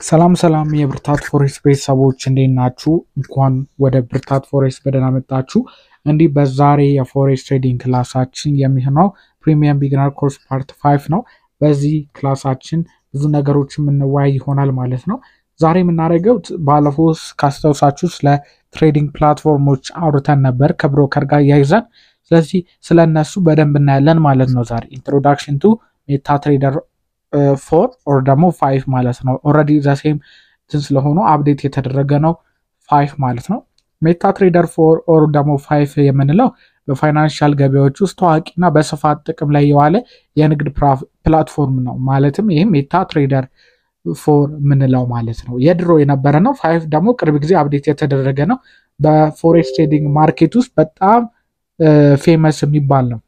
ሰላም ሰላም የብርታት ፎሬክስ ቤተሰቦች እንዴት ናችሁ? እንኳን ወደ ብርታት ፎሬክስ በደህና መጣችሁ። እንዲህ በዛሬ የፎሬክስ ትሬዲንግ ክላሳችን የሚሆነው ፕሪሚየም ቢግነር ኮርስ ፓርት 5 ነው። በዚህ ክላሳችን ብዙ ነገሮች የምንወያይ ይሆናል ማለት ነው። ዛሬ የምናደርገው ባለፈው ካስታውሳችሁ ስለ ትሬዲንግ ፕላትፎርሞች አውርተን ነበር ከብሮከር ጋር ያይዘን። ስለዚህ ስለነሱ በደንብ እናያለን ማለት ነው። ዛሬ ኢንትሮዳክሽን ቱ ሜታ ትሬደር 4 ኦር ደግሞ 5 ማለት ነው። ኦልሬዲ ዘሴም ስለሆኑ አፕዴት የተደረገ ነው 5 ማለት ነው። ሜታ ትሬደር 4 ኦር ደግሞ 5 የምንለው በፋይናንሻል ገበያዎች ውስጥ ታዋቂና በስፋት ጥቅም ላይ የዋለ የንግድ ፕላትፎርም ነው። ማለትም ይህም ሜታ ትሬደር 4 የምንለው ማለት ነው። የድሮ የነበረ ነው። 5 ደግሞ ቅርብ ጊዜ አፕዴት የተደረገ ነው። በፎሬክስ ትሬዲንግ ማርኬት ውስጥ በጣም ፌመስ የሚባል ነው።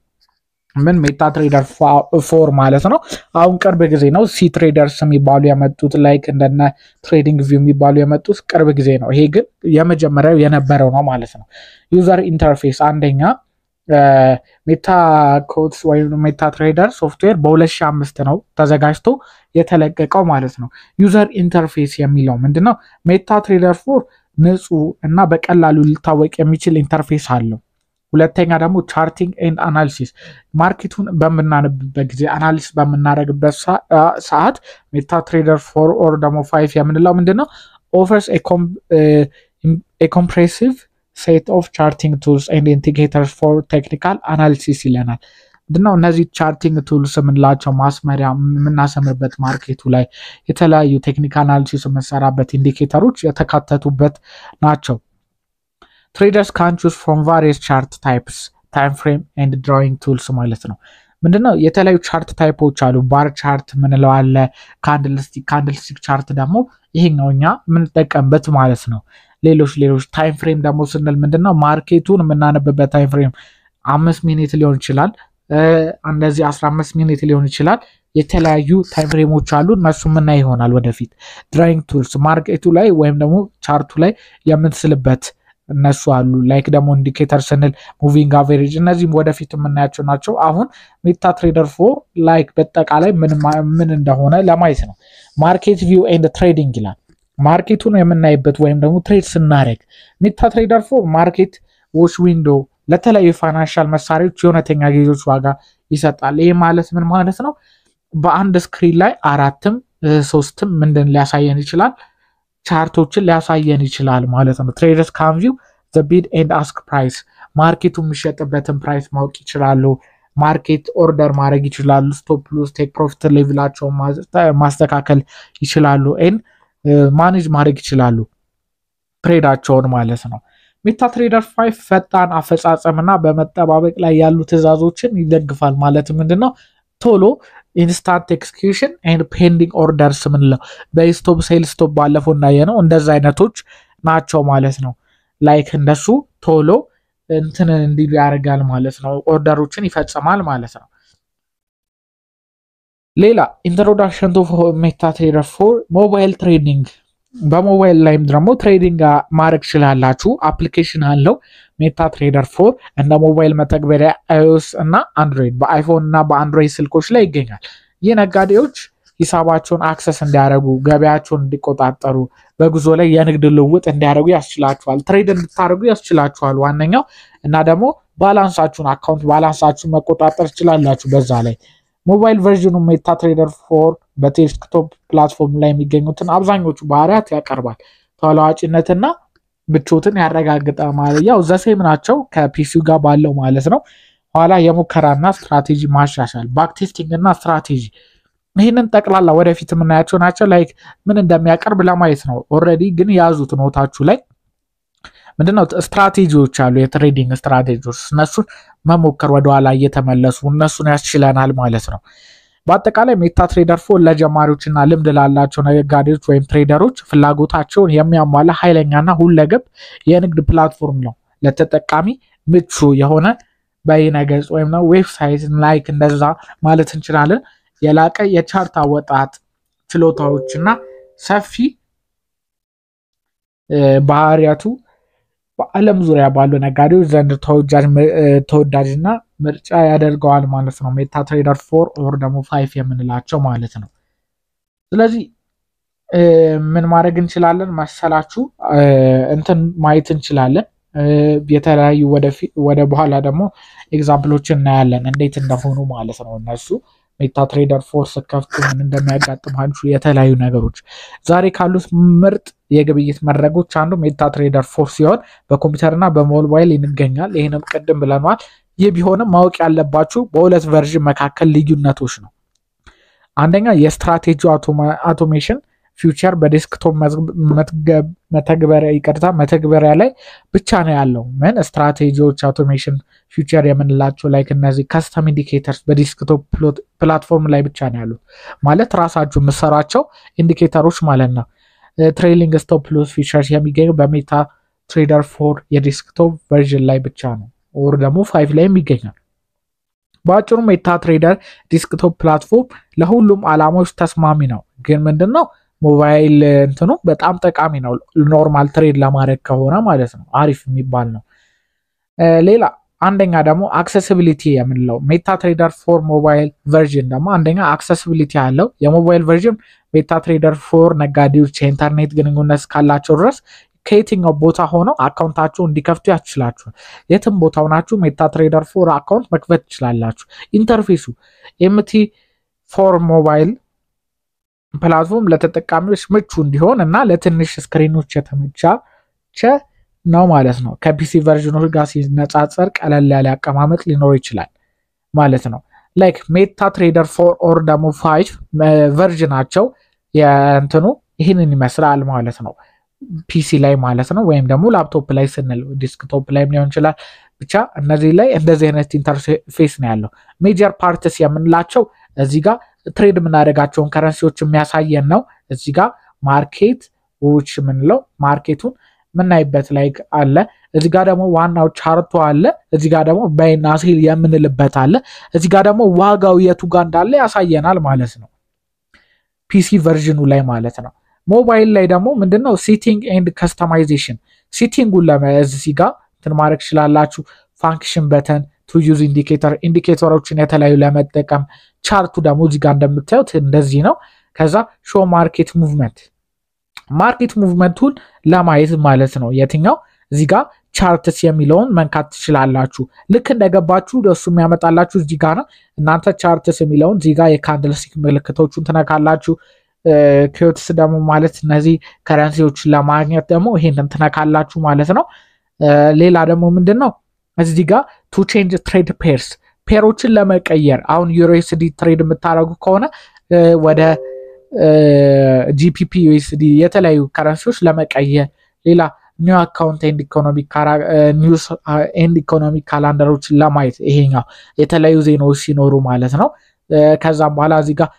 ምን ሜታ ትሬደር 4 ማለት ነው። አሁን ቅርብ ጊዜ ነው ሲ ትሬደርስ የሚባሉ የመጡት ላይክ እንደነ ትሬዲንግ ቪው የሚባሉ የመጡት ቅርብ ጊዜ ነው። ይሄ ግን የመጀመሪያው የነበረው ነው ማለት ነው። ዩዘር ኢንተርፌስ አንደኛ ሜታ ኮድስ ወይም ሜታ ትሬደር ሶፍትዌር በ2005 ነው ተዘጋጅቶ የተለቀቀው ማለት ነው። ዩዘር ኢንተርፌስ የሚለው ምንድነው? ሜታ ትሬደር 4 ንጹህ እና በቀላሉ ሊታወቅ የሚችል ኢንተርፌስ አለው። ሁለተኛ ደግሞ ቻርቲንግ ኤንድ አናሊሲስ ማርኬቱን በምናነብበት ጊዜ አናሊሲስ በምናደርግበት ሰዓት ሜታ ትሬደር 4 ኦር ደግሞ 5 የምንለው ምንድነው? ኦፈርስ ኤ ኮምፕሬሲቭ ሴት ኦፍ ቻርቲንግ ቱልስ ኤንድ ኢንዲኬተርስ ፎር ቴክኒካል አናሊሲስ ይለናል። ምንድነው? እነዚህ ቻርቲንግ ቱልስ የምንላቸው ማስመሪያ የምናሰምርበት ማርኬቱ ላይ የተለያዩ ቴክኒካል አናሊሲስ የምንሰራበት ኢንዲኬተሮች የተካተቱበት ናቸው። ትሬደርስ ካን ቹዝ ፍሮም ቫሪየስ ቻርት ታይፕስ ታይም ፍሬም ኤንድ ድራዊንግ ቱልስ ማለት ነው። ምንድነው? የተለያዩ ቻርት ታይፖች አሉ። ባር ቻርት ምንለው አለ፣ ካንድልስቲክ ቻርት ደግሞ ይሄኛው እኛ የምንጠቀምበት ማለት ነው። ሌሎች ታይም ፍሬም ደግሞ ስንል ምንድነው? ማርኬቱን የምናነብበት ታይም ፍሬም 5 ሚኒት ሊሆን ይችላል፣ እንደዚህ 15 ሚኒት ሊሆን ይችላል። የተለያዩ ታይም ፍሬሞች አሉ። እነሱ ምናይ ይሆናል ወደፊት። ድራዊንግ ቱልስ ማርኬቱ ላይ ወይም ደግሞ ቻርቱ ላይ የምንስልበት እነሱ አሉ። ላይክ ደግሞ ኢንዲኬተር ስንል ሙቪንግ አቨሬጅ፣ እነዚህም ወደፊት የምናያቸው ናቸው። አሁን ሜታ ትሬደር 4 ላይክ በጠቃላይ ምን እንደሆነ ለማየት ነው። ማርኬት ቪው ኤንድ ትሬዲንግ ይላል። ማርኬቱን የምናይበት ወይም ደግሞ ትሬድ ስናደርግ ሜታ ትሬደር 4 ማርኬት ዎች ዊንዶ ለተለያዩ ፋይናንሻል መሳሪያዎች የእውነተኛ ጊዜዎች ዋጋ ይሰጣል። ይህ ማለት ምን ማለት ነው? በአንድ ስክሪን ላይ 4ም 3ም ምንድን ሊያሳየን ይችላል? ቻርቶችን ሊያሳየን ይችላል ማለት ነው። ትሬደርስ ካን ቪው ዘ ቢድ ኤንድ አስክ ፕራይስ ማርኬቱ የሚሸጥበትን ፕራይስ ማወቅ ይችላሉ። ማርኬት ኦርደር ማድረግ ይችላሉ። ስቶፕ ሎስ ቴክ ፕሮፊት ሌቭላቸውን ማስተካከል ይችላሉ። ኤን ማኔጅ ማድረግ ይችላሉ ትሬዳቸውን ማለት ነው። ሜታ ትሬደር 5 ፈጣን አፈጻጸምና በመጠባበቅ ላይ ያሉ ትዕዛዞችን ይደግፋል። ማለት ምንድነው? ቶሎ ኢንስታንት ኤክስኪዩሽን ኤንድ ፔንዲንግ ኦርደርስ ምንለው በስቶፕ ሴል ስቶፕ ባለፈው እንዳየነው እንደዛ አይነቶች ናቸው ማለት ነው። ላይክ እንደሱ ቶሎ እንትን እንዲሉ ያደርጋል ማለት ነው። ኦርደሮችን ይፈጽማል ማለት ነው። ሌላ ኢንትሮዳክሽን ቱ ሜታ ትሬደር 4 ሞባይል ትሬዲንግ በሞባይል ላይም ደግሞ ትሬዲንግ ማድረግ ትችላላችሁ። አፕሊኬሽን አለው ሜታ ትሬደር 4 እንደ ሞባይል መተግበሪያ iOS እና አንድሮይድ በአይፎን እና በአንድሮይድ ስልኮች ላይ ይገኛል። ይህ ነጋዴዎች ሂሳባቸውን አክሰስ እንዲያደርጉ፣ ገበያቸውን እንዲቆጣጠሩ፣ በጉዞ ላይ የንግድ ልውውጥ እንዲያደርጉ ያስችላቸዋል። ትሬድ እንድታደርጉ ያስችላቸዋል ዋነኛው እና ደግሞ አካውንት ባላንሳችሁን መቆጣጠር ትችላላችሁ በዛ ላይ። ሞባይል ቨርዥኑ ሜታ ትሬደር 4 በዴስክቶፕ ፕላትፎርም ላይ የሚገኙትን አብዛኞቹ ባህሪያት ያቀርባል። ተለዋዋጭነትና ምቾትን ያረጋግጣል ማለት ያው ዘሴም ናቸው ከፒሲው ጋር ባለው ማለት ነው። ኋላ የሙከራና ስትራቴጂ ማሻሻል ባክቴስቲንግ እና ስትራቴጂ ይህንን ጠቅላላ ወደፊት የምናያቸው ናቸው። ላይክ ምን እንደሚያቀርብ ለማየት ነው። ኦልሬዲ ግን ያዙት ኖታችሁ ላይ ምንድነው? ስትራቴጂዎች አሉ፣ የትሬዲንግ ስትራቴጂዎች። እነሱን መሞከር ወደኋላ እየተመለሱ እነሱን ያስችለናል ማለት ነው። በአጠቃላይ ሜታ ትሬደር 4 ለጀማሪዎችና ልምድ ላላቸው ነጋዴዎች ወይም ትሬደሮች ፍላጎታቸውን የሚያሟላ ኃይለኛና ሁለገብ የንግድ ፕላትፎርም ነው። ለተጠቃሚ ምቹ የሆነ በይነገጽ ወይም ነው ዌብሳይት ላይክ እንደዛ ማለት እንችላለን። የላቀ የቻርት አወጣጥ ችሎታዎችና ሰፊ ባህሪያቱ በዓለም ዙሪያ ባሉ ነጋዴዎች ዘንድ ተወዳጅና ምርጫ ያደርገዋል ማለት ነው። ሜታ ትሬደር 4 ኦር ደግሞ 5 የምንላቸው ማለት ነው። ስለዚህ ምን ማድረግ እንችላለን መሰላችሁ እንትን ማየት እንችላለን የተለያዩ ወደ በኋላ ደግሞ ኤግዛምፕሎችን እናያለን እንዴት እንደሆኑ ማለት ነው እነሱ ሜታትሬደር 4 ከፍቱ ምን እንደሚያጋጥማችሁ የተለያዩ ነገሮች ዛሬ ካሉት ምርጥ የግብይት መድረኮች አንዱ ሜታትሬደር 4 ሲሆን በኮምፒውተርና በሞባይል ይገኛል ይሄንም ቀደም ብለናል ይህ ቢሆንም ማወቅ ያለባችሁ በሁለት ቨርዥን መካከል ልዩነቶች ነው አንደኛ የስትራቴጂ አውቶሜሽን ፊውቸር በዴስክቶፕ መተግበሪያ ላይ ብቻ ነው ያለው ምን ስትራቴጂዎች አውቶሜሽን ፊውቸር የምንላቸው ላይክ እነዚህ ካስተም ኢንዲኬተርስ በዴስክቶፕ ፕላትፎርም ላይ ብቻ ነው ያሉት ማለት ራሳችሁ የምትሰራቸው ኢንዲኬተሮች ማለት ነው ትሬሊንግ ስቶፕ ሎስ ፊቸርስ የሚገኘው በሜታ ትሬደር 4 የዴስክቶፕ ቨርዥን ላይ ብቻ ነው ኦር ደግሞ 5 ላይ ይገኛል በአጭሩ ሜታ ትሬደር ዴስክቶፕ ፕላትፎርም ለሁሉም አላማዎች ተስማሚ ነው ግን ምንድነው ሞባይል እንትኑ በጣም ጠቃሚ ነው ኖርማል ትሬድ ለማድረግ ከሆነ ማለት ነው አሪፍ የሚባል ነው ሌላ አንደኛ ደግሞ አክሰሲቢሊቲ የምንለው ሜታ ትሬደር 4 ሞባይል ቨርዥን ደግሞ አንደኛ አክሰሲቢሊቲ ያለው የሞባይል ቨርዥን ሜታ ትሬደር 4 ነጋዴዎች የኢንተርኔት ግንኙነት ካላቸው ድረስ ከየትኛው ቦታ ሆነው አካውንታችሁ እንዲከፍቱ ያስችላችኋል የትም ቦታ ሆናችሁ ሜታ ትሬደር 4 አካውንት መክፈት ትችላላችሁ ኢንተርፌሱ MT4 ሞባይል ፕላትፎርም ለተጠቃሚዎች ምቹ እንዲሆን እና ለትንሽ ስክሪኖች የተመቻቸ ነው ማለት ነው ከፒሲ ቨርዥኖች ጋር ሲነጻጸር ቀለል ያለ አቀማመጥ ሊኖር ይችላል ማለት ነው ላይክ ሜታ ትሬደር 4 ኦር ደግሞ 5 ቨርዥናቸው የእንትኑ ይህንን ይመስላል ማለት ነው ፒሲ ላይ ማለት ነው ወይም ደግሞ ላፕቶፕ ላይ ስንል ዲስክቶፕ ላይ ሊሆን ይችላል ብቻ እነዚህ ላይ እንደዚህ አይነት ኢንተርፌስ ነው ያለው ሜጀር ፓርትስ የምንላቸው እዚህ ጋር ትሬድ የምናደርጋቸውን ከረንሲዎች የሚያሳየን ነው እዚህ ጋር ማርኬት ዎች ምንለው ማርኬቱን ምናይበት ላይ አለ እዚህ ጋር ደግሞ ዋናው ቻርቱ አለ እዚህ ጋር ደግሞ ባይና ሴል የምንልበት አለ እዚህ ጋር ደግሞ ዋጋው የቱ ጋር እንዳለ ያሳየናል ማለት ነው ፒሲ ቨርዥኑ ላይ ማለት ነው ሞባይል ላይ ደግሞ ምንድነው ሴቲንግ ኤንድ ከስተማይዜሽን ሴቲንጉን ለዚህ ጋር እንትን ማድረግ ይችላልላችሁ ፋንክሽን በተን ቱ ዩዝ ኢንዲኬተሮችን የተለያዩ ለመጠቀም ቻርቱ ደግሞ እዚህ ጋር እንደምታዩት እንደዚህ ነው ከዛ ሾው ማርኬት ሙቭመንቱን ለማየት ማለት ነው የትኛው እዚህ ጋር ቻርትስ የሚለውን መንካት ትችላላችሁ ልክ እንደገባችሁ ደሱ የሚያመጣላችሁ እዚህ ጋር ነው እናንተ ቻርትስ የሚለውን እዚህ ጋር የካንድልስቲክ ምልክቶቹን ትነካላችሁ ኪዮትስ ደግሞ ማለት እነዚህ ከረንሲዎችን ለማግኘት ደግሞ ይሄንን ትነካላችሁ ማለት ነው ሌላ ደግሞ ምንድነው እዚህ ጋር ቱ ቼንጅ ትሬድ ፔሮችን ለመቀየር አሁን ዩኤስዲ ትሬድ የምታረጉ ከሆነ ወደ GBP USD የተለያዩ ከረንሲዎች ለመቀየር ሌላ ኒው አካውንት ኤንድ ኢኮኖሚክ ካላንደሮችን ለማየት ይሄኛው የተለያዩ ዜናዎች ሲኖሩ ማለት ነው ከዛም በኋላ እዚህ ጋር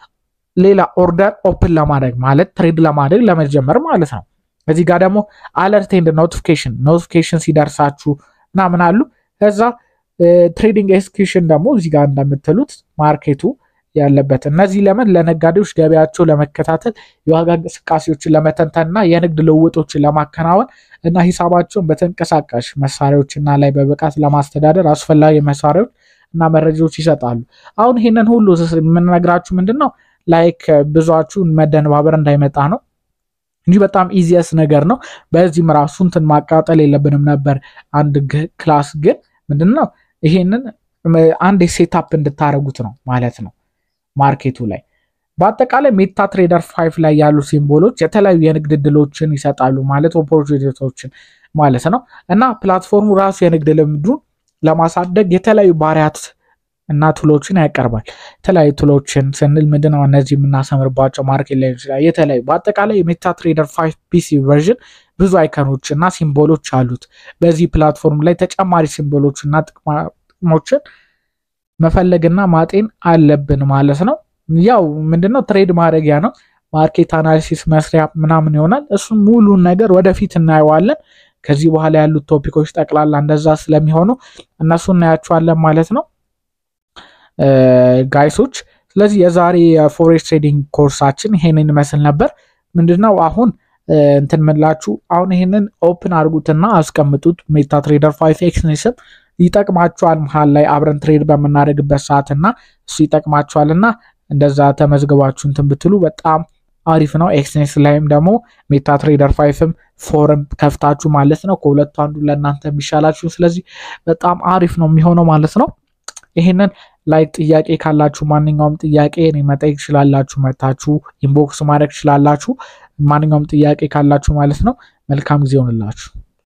ሌላ ኦርደር ኦፕን ለማድረግ ማለት ትሬድ ለማድረግ ለመጀመር ማለት ነው እዚህ ጋር ደግሞ አለርት ኤንድ ኖቲፊኬሽን ሲደርሳችሁ እና ምን አሉ ከዛ ትሬዲንግ ኤክስኪዩሽን ደግሞ እዚህ ጋር እንደምትሉት ማርኬቱ ያለበት እነዚህ ለነጋዴዎች ገበያቸው ለመከታተል የዋጋ እንቅስቃሴዎችን ለመተንተንና የንግድ ልውውጦችን ለማከናወን እና ሂሳባቸውን በተንቀሳቃሽ መሳሪያዎችና ላይ በብቃት ለማስተዳደር አስፈላጊ መሳሪያዎች እና መረጃዎች ይሰጣሉ አሁን ይሄንን ሁሉ ምን ነግራችሁ ምንድነው ላይክ ብዙዎቹ መደነባበር እንዳይመጣ ነው እንጂ በጣም ኢዚየስ ነገር ነው በዚህም ራሱ እንትን ማቃጠል የለብንም ነበር አንድ ክላስ ግን ምንድነው ይሄንን አንድ ሴትአፕ እንድታረጉት ነው ማለት ነው ማርኬቱ ላይ በአጠቃላይ ሜታ ትሬደር 5 ላይ ያሉ ሲምቦሎች የተለያዩ የንግድ ድሎችን ይሰጣሉ ማለት ኦፖርቹኒቲዎችን ማለት ነው እና ፕላትፎርሙ ራሱ የንግድ ልምዱን ለማሳደግ የተለያዩ ባሪያት እና ቱሎችን ያቀርባል የተለያዩ ቱሎችን ስንል ምንድነው እነዚህ የምናሰምርባቸው ማርኬት ላይ ይችላል የተለያዩ በአጠቃላይ ሜታ ትሬደር 5 ፒሲ ቨርዥን ብዙ አይከኖች እና ሲምቦሎች አሉት በዚህ ፕላትፎርም ላይ ተጨማሪ ሲምቦሎች እና ጥቅሞችን መፈለግና ማጤን አለብን ማለት ነው ያው ምንድነው ትሬድ ማድረጊያ ነው ማርኬት አናሊሲስ መስሪያ ምናምን ይሆናል እሱ ሙሉ ነገር ወደፊት እናየዋለን ከዚህ በኋላ ያሉት ቶፒኮች ጠቅላላ እንደዛ ስለሚሆኑ እነሱ እናያቸዋለን ማለት ነው ጋይሶች ስለዚህ የዛሬ ፎሬክስ ትሬዲንግ ኮርሳችን ይሄንን ይመስል ነበር ምንድነው አሁን እንትን መላችሁ አሁን ይሄንን ኦፕን አድርጉትና አስቀምጡት ሜታ ትሬደር 5 ኤክስቴንሽን ይጠቅማችኋል መሃል ላይ አብረን ትሬድ በመናደርግበት ሰዓትና እሱ ይጠቅማችኋልና እንደዛ ተመዝግባችሁ እንትን ብትሉ በጣም አሪፍ ነው። ኤክስኔስ ላይም ደግሞ ሜታትሬደር 5ም 4ም ከፍታችሁ ማለት ነው ከሁለቱ አንዱ ለእናንተ የሚሻላችሁ። ስለዚህ በጣም አሪፍ ነው የሚሆነው ማለት ነው። ይሄንን ላይክ ጥያቄ ካላችሁ ማንኛውም ጥያቄ እኔ መጠየቅ ትችላላችሁ፣ መታችሁ ኢንቦክስ ማድረግ ትችላላችሁ። ማንኛውም ጥያቄ ካላችሁ ማለት ነው። መልካም ጊዜ ይሁንላችሁ።